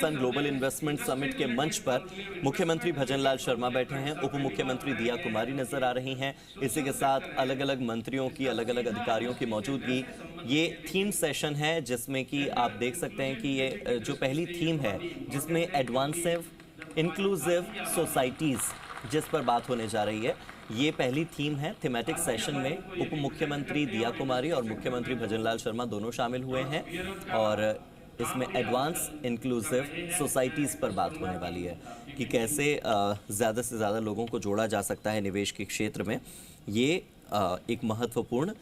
Global investment summit के मंच पर मुख्यमंत्री भजनलाल शर्मा बैठे हैं, उप मुख्यमंत्री दिया कुमारी नजर आ रही हैं। इसी के साथ अलग अलग मंत्रियों की, अलग अलग अधिकारियों की मौजूदगी। ये थीम सेशन है जिसमें कि आप देख सकते हैं कि ये जो पहली थीम है जिसमें एडवांसिव इंक्लूसिव सोसाइटीज जिस पर बात होने जा रही है, ये पहली थीम है। थीमेटिक सेशन में उप मुख्यमंत्री दिया कुमारी और मुख्यमंत्री भजनलाल शर्मा दोनों शामिल हुए हैं और इसमें एडवांस इंक्लूसिव सोसाइटीज़ पर बात होने वाली है कि कैसे ज़्यादा से ज़्यादा लोगों को जोड़ा जा सकता है निवेश के क्षेत्र में। ये एक महत्वपूर्ण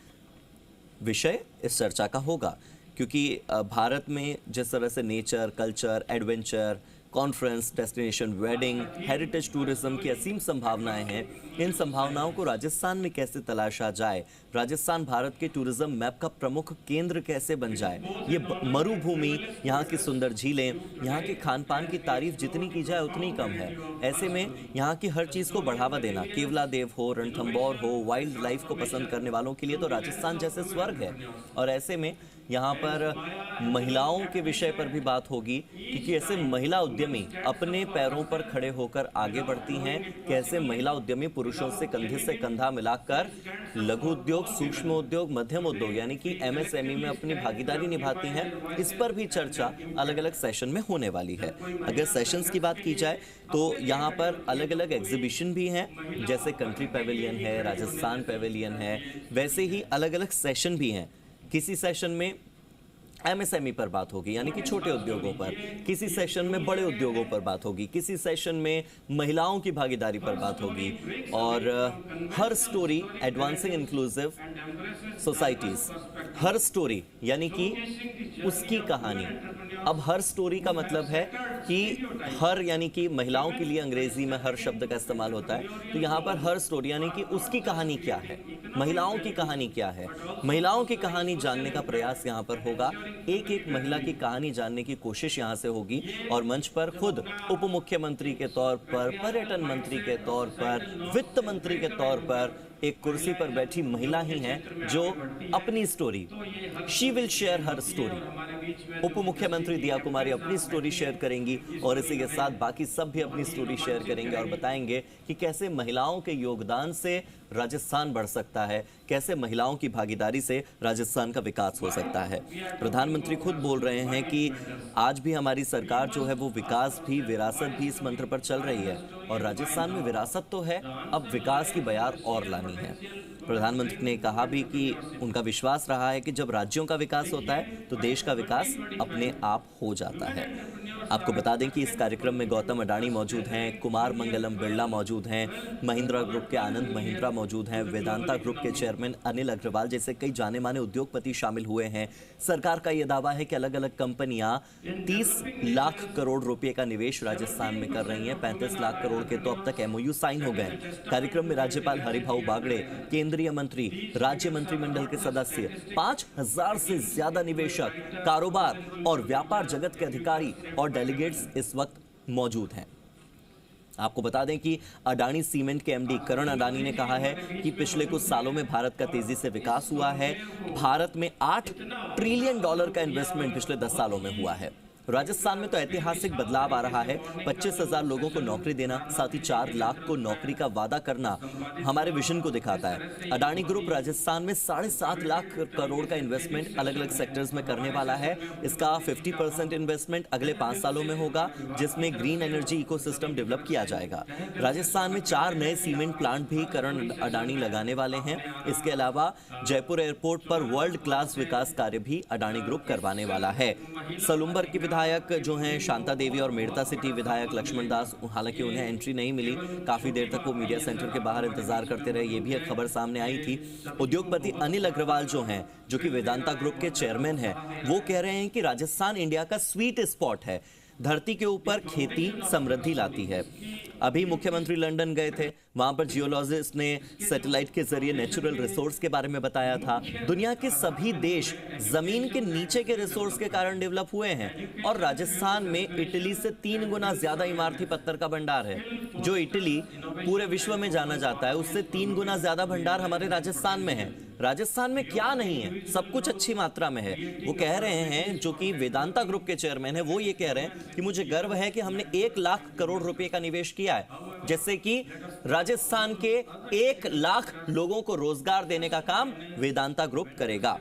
विषय इस चर्चा का होगा क्योंकि भारत में जिस तरह से nature, culture, adventure, conference, destination wedding, heritage tourism की असीम संभावनाएं हैं, इन संभावनाओं को राजस्थान में कैसे तलाशा जाए, राजस्थान भारत के टूरिज्म मैप का प्रमुख केंद्र कैसे बन जाए। ये मरुभूमि, यहाँ की सुंदर झीलें, यहाँ के खान पान की तारीफ जितनी की जाए उतनी कम है। ऐसे में यहाँ की हर चीज़ को बढ़ावा देना, केवलादेव हो, रणथंभौर हो, वाइल्ड लाइफ को पसंद करने वालों के लिए तो राजस्थान जैसे स्वर्ग है। और ऐसे में यहाँ पर महिलाओं के विषय पर भी बात होगी क्योंकि ऐसे महिला उद्यमी अपने पैरों पर खड़े होकर आगे बढ़ती हैं, कैसे महिला उद्यमी पुरुषों से कंधा मिलाकर लघु उद्योग, सूक्ष्म उद्योग, मध्यम उद्योग यानी कि एमएसएमई में अपनी भागीदारी निभाती हैं। इस पर भी चर्चा अलग अलग सेशन में होने वाली है। अगर सेशंस की बात की जाए तो यहाँ पर अलग अलग एग्जीबिशन भी हैं, जैसे कंट्री पेविलियन है, राजस्थान पेविलियन है, वैसे ही अलग अलग सेशन भी हैं। किसी सेशन में एमएसएमई पर बात होगी यानी कि छोटे उद्योगों पर, किसी सेशन में बड़े उद्योगों पर बात होगी, किसी सेशन में महिलाओं की भागीदारी पर बात होगी और हर स्टोरी एडवांसिंग इंक्लूसिव सोसाइटीज, हर स्टोरी यानी कि उसकी कहानी। अब हर स्टोरी का मतलब है कि हर यानी कि महिलाओं के लिए अंग्रेजी में हर शब्द का इस्तेमाल होता है, तो यहाँ पर हर स्टोरी यानी कि उसकी कहानी क्या है, महिलाओं की कहानी क्या है, महिलाओं की कहानी जानने का प्रयास यहाँ पर होगा। एक एक महिला की कहानी जानने की कोशिश यहाँ से होगी और मंच पर खुद उप मुख्यमंत्री के तौर पर, पर्यटन मंत्री के तौर पर, वित्त मंत्री के तौर पर एक कुर्सी पर बैठी महिला ही हैं जो अपनी story, she will share her story. उप मुख्यमंत्री दिया कुमारी अपनी स्टोरी शेयर करेंगी और इसी के साथ बाकी सब भी अपनी स्टोरी शेयर करेंगे और बताएंगे कि कैसे महिलाओं के योगदान से राजस्थान बढ़ सकता है, कैसे महिलाओं की भागीदारी से राजस्थान का विकास हो सकता है। प्रधानमंत्री खुद बोल रहे हैं कि आज भी हमारी सरकार जो है वो विकास भी, विरासत भी इस मंत्र पर चल रही है और राजस्थान में विरासत तो है, अब विकास की बयार और लानी है। प्रधानमंत्री ने कहा भी कि उनका विश्वास रहा है कि जब राज्यों का विकास होता है तो देश का विकास अपने आप हो जाता है। आपको बता दें कि इस कार्यक्रम में गौतम अडानी मौजूद हैं, कुमार मंगलम बिरला मौजूद हैं, महिंद्रा ग्रुप के आनंद महिंद्रा मौजूद हैं, वेदांता ग्रुप के चेयरमैन अनिल अग्रवाल जैसे कई जाने माने उद्योगपति शामिल हुए हैं। सरकार का यह दावा है कि अलग अलग कंपनियां 30 लाख करोड़ रुपए का निवेश राजस्थान में कर रही हैं। 35 लाख करोड़ के तो अब तक एमओयू साइन हो गए। कार्यक्रम में राज्यपाल हरिभाऊ बागड़े, केंद्रीय मंत्री, राज्य मंत्रिमंडल के सदस्य, 5000 से ज्यादा निवेशक, कारोबार और व्यापार जगत के अधिकारी और डेलीगेट्स इस वक्त मौजूद हैं। आपको बता दें कि अडानी सीमेंट के एमडी करण अडानी ने कहा है कि पिछले कुछ सालों में भारत का तेजी से विकास हुआ है। भारत में $8 ट्रिलियन का इन्वेस्टमेंट पिछले 10 सालों में हुआ है। राजस्थान में तो ऐतिहासिक बदलाव आ रहा है। 25,000 लोगों को नौकरी देना, साथ ही 4 लाख को नौकरी का वादा करना हमारे विजन को दिखाता है। अडानी ग्रुप राजस्थान में 7.5 लाख करोड़ का इन्वेस्टमेंट अलग अलग सेक्टर्स में करने वाला है। इसका 50% इन्वेस्टमेंट अगले 5 सालों में होगा, जिसमें ग्रीन एनर्जी इकोसिस्टम डेवलप किया जाएगा। राजस्थान में 4 नए सीमेंट प्लांट भी करण अडानी लगाने वाले हैं। इसके अलावा जयपुर एयरपोर्ट पर वर्ल्ड क्लास विकास कार्य भी अडानी ग्रुप करवाने वाला है। सलुम्बर की विधायक जो हैं शांता देवी और मेड़ता सिटी विधायक लक्ष्मण दास, हालांकि उन्हें एंट्री नहीं मिली, काफी देर तक वो मीडिया सेंटर के बाहर इंतजार करते रहे, ये भी एक खबर सामने आई थी। उद्योगपति अनिल अग्रवाल जो हैं, जो कि वेदांता ग्रुप के चेयरमैन हैं, वो कह रहे हैं कि राजस्थान इंडिया का स्वीट स्पॉट है, धरती के ऊपर खेती समृद्धि लाती है। अभी मुख्यमंत्री लंदन गए थे, वहां पर जियोलॉजिस्ट ने सैटेलाइट के जरिए नेचुरल रिसोर्स के बारे में बताया था। दुनिया के सभी देश जमीन के नीचे के रिसोर्स के कारण डेवलप हुए हैं और राजस्थान में इटली से 3 गुना ज्यादा इमारती पत्थर का भंडार है। जो इटली पूरे विश्व में जाना जाता है, उससे 3 गुना ज्यादा भंडार हमारे राजस्थान में है। राजस्थान में क्या नहीं है, सब कुछ अच्छी मात्रा में है। वो कह रहे हैं, जो कि वेदांता ग्रुप के चेयरमैन है, वो ये कह रहे हैं कि मुझे गर्व है कि हमने 1 लाख करोड़ रुपए का निवेश किया है, जिससे कि राजस्थान के 1 लाख लोगों को रोजगार देने का काम वेदांता ग्रुप करेगा।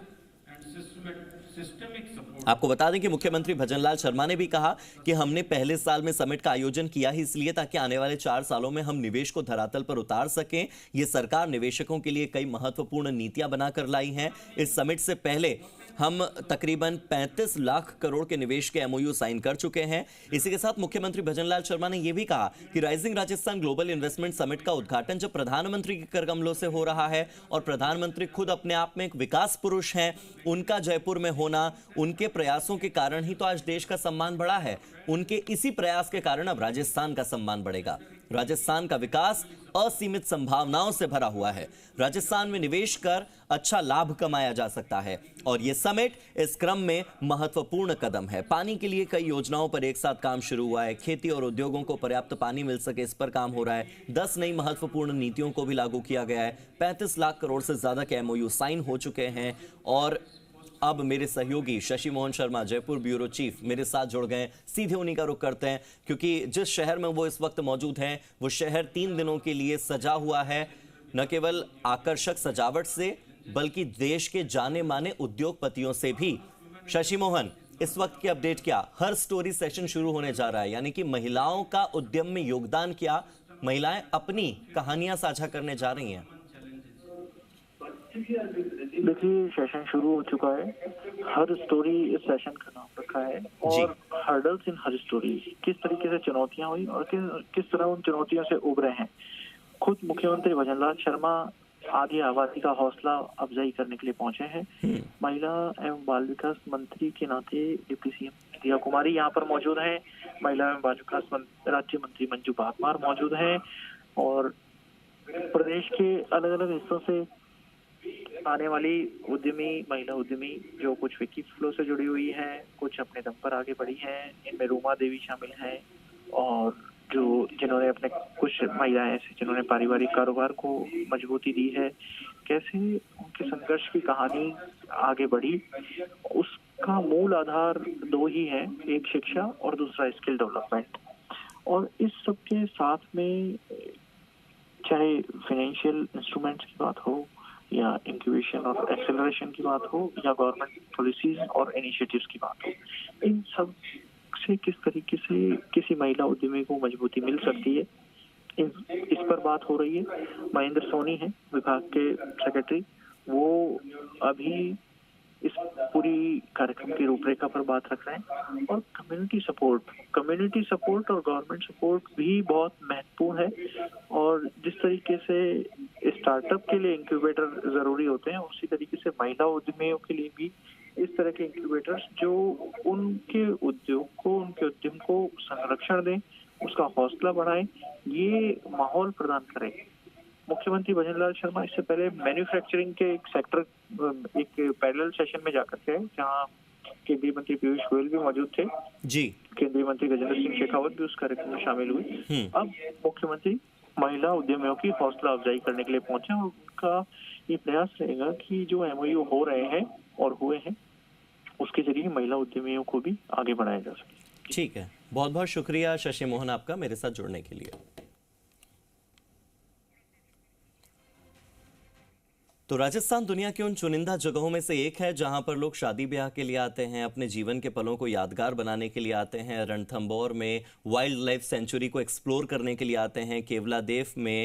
आपको बता दें कि मुख्यमंत्री भजनलाल शर्मा ने भी कहा कि हमने पहले साल में समिट का आयोजन किया ही इसलिए ताकि आने वाले 4 सालों में हम निवेश को धरातल पर उतार सकें। ये सरकार निवेशकों के लिए कई महत्वपूर्ण नीतियां बनाकर लाई हैं। इस समिट से पहले हम तकरीबन 35 लाख करोड़ के निवेश के एमओयू साइन कर चुके हैं। इसी के साथ मुख्यमंत्री भजनलाल शर्मा ने यह भी कहा कि rising Rajasthan global investment summit का उद्घाटन जब प्रधानमंत्री के कर कमलों से हो रहा है और प्रधानमंत्री खुद अपने आप में एक विकास पुरुष हैं, उनका जयपुर में होना, उनके प्रयासों के कारण ही तो आज देश का सम्मान बढ़ा है। उनके इसी प्रयास के कारण अब राजस्थान का सम्मान बढ़ेगा। राजस्थान का विकास असीमित संभावनाओं से भरा हुआ है। राजस्थान में निवेश कर अच्छा लाभ कमाया जा सकता है और यह समिट इस क्रम में महत्वपूर्ण कदम है। पानी के लिए कई योजनाओं पर एक साथ काम शुरू हुआ है। खेती और उद्योगों को पर्याप्त पानी मिल सके, इस पर काम हो रहा है। 10 नई महत्वपूर्ण नीतियों को भी लागू किया गया है। 35 लाख करोड़ से ज्यादा के एमओयू साइन हो चुके हैं और अब मेरे सहयोगी शशि मोहन शर्मा, जयपुर ब्यूरो चीफ, मेरे साथ जुड़ गए। सीधे उन्हीं का रुख करते हैं, क्योंकि जिस शहर में वो इस वक्त मौजूद हैं, वो शहर 3 दिनों के लिए सजा हुआ है, न केवल आकर्षक सजावट से बल्कि देश के जाने माने उद्योगपतियों से भी। शशि मोहन, इस वक्त की अपडेट क्या? हर स्टोरी सेशन शुरू होने जा रहा है, यानी कि महिलाओं का उद्यम में योगदान क्या, महिलाएं अपनी कहानियां साझा करने जा रही हैं। देखिए, सेशन शुरू हो चुका है। हर स्टोरी इस सेशन का नाम रखा है और हर्डल्स इन हर स्टोरी, किस तरीके से चुनौतियां हुई और किस तरह उन चुनौतियों से उभरे हैं। खुद मुख्यमंत्री भजनलाल शर्मा आधी आबादी का हौसला अफजाई करने के लिए पहुंचे हैं। महिला एवं बाल विकास मंत्री के नाते डिप्टी सीएम दिया कुमारी यहाँ पर मौजूद हैं। महिला एवं बाल विकास राज्य मंत्री मंजू भागमार मौजूद हैं और प्रदेश के अलग अलग हिस्सों से आने वाली उद्यमी, महिला उद्यमी जो कुछ विकी फ्लो से जुड़ी हुई हैं, कुछ अपने दम पर आगे बढ़ी हैं, इनमें रूमा देवी शामिल हैं और जिन्होंने अपने कुछ महिलाएं ऐसी जिन्होंने पारिवारिक कारोबार को मजबूती दी है। कैसे उनके संघर्ष की कहानी आगे बढ़ी, उसका मूल आधार 2 ही है, एक शिक्षा और दूसरा स्किल डेवलपमेंट। और इस सब के साथ में चाहे फाइनेंशियल इंस्ट्रूमेंट्स की बात हो या इंक्यूबेशन और एक्सेलरेशन की बात हो या गवर्नमेंट पॉलिसीज और इनिशिएटिव्स की बात हो, इन सब से किस तरीके से किसी महिला उद्यमी को मजबूती मिल सकती है, इस पर बात हो रही है। महेंद्र सोनी है विभाग के सेक्रेटरी, वो अभी इस पूरी कार्यक्रम की रूपरेखा पर बात रख रहे हैं। और कम्युनिटी सपोर्ट और गवर्नमेंट सपोर्ट भी बहुत महत्वपूर्ण है। और जिस तरीके से स्टार्टअप के लिए इंक्यूबेटर जरूरी होते हैं, उसी तरीके से महिला उद्यमियों के लिए भी इस तरह के इंक्यूबेटर्स जो उनके उद्योग को, उनके उद्यम को संरक्षण दें, उसका हौसला बढ़ाएं, ये माहौल प्रदान करें। मुख्यमंत्री भजनलाल शर्मा इससे पहले मैन्युफैक्चरिंग के एक सेक्टर, एक पैरेलल सेशन में जाकर के, जहां केंद्रीय मंत्री पीयूष गोयल भी मौजूद थे जी, केंद्रीय मंत्री गजेंद्र सिंह शेखावत भी उस कार्यक्रम में शामिल हुए। अब मुख्यमंत्री महिला उद्यमियों की हौसला अफजाई करने के लिए पहुंचे और उनका ये प्रयास रहेगा कि जो एमओयू हो रहे हैं और हुए हैं, उसके जरिए महिला उद्यमियों को भी आगे बढ़ाया जा सके। ठीक है, बहुत बहुत शुक्रिया शशि मोहन आपका मेरे साथ जुड़ने के लिए। तो राजस्थान दुनिया की उन चुनिंदा जगहों में से एक है जहां पर लोग शादी ब्याह के लिए आते हैं, अपने जीवन के पलों को यादगार बनाने के लिए आते हैं। रणथंभौर में वाइल्ड लाइफ सेंचुरी को एक्सप्लोर करने के लिए आते हैं, केवलादेव में